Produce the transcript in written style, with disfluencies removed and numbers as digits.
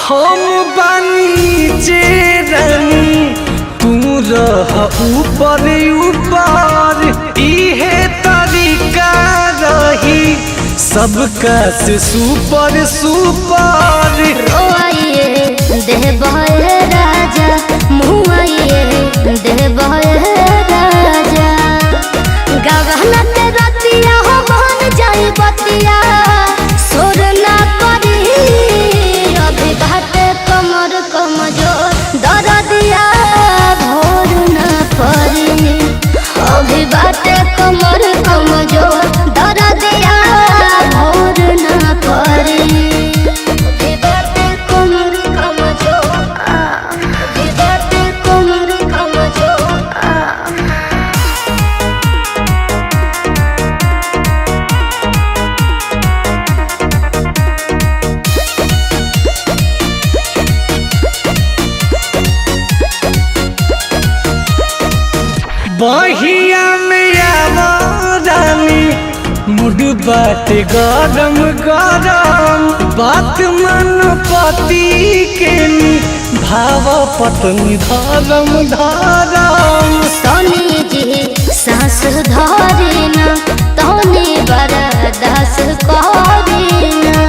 हम बानी जे रानी तू रह ऊपर ऊपर, इहे तरीका रही सबका से सुपर सुपर। रोइए देह बहे राजा, मुआइए देह बहे राजा, गगन के रतिया हो बन जाई बतिया, सोर ना करी अभी बाटे कमर कमजोर, दरदिया भोर ना पड़ी अभी बाटे कमर कमजोर, दरदिया भोर ना पड़ी अभी बाटे कमर कमजोर, अभी बाटे कमर कमजोर। बहिया में आवा रानी मुड बाटे गरम गरम, बात मन पति के भाव पत्नी धर्म धर्म। तनी जी सास धरी ना तनी बरदास करी ना,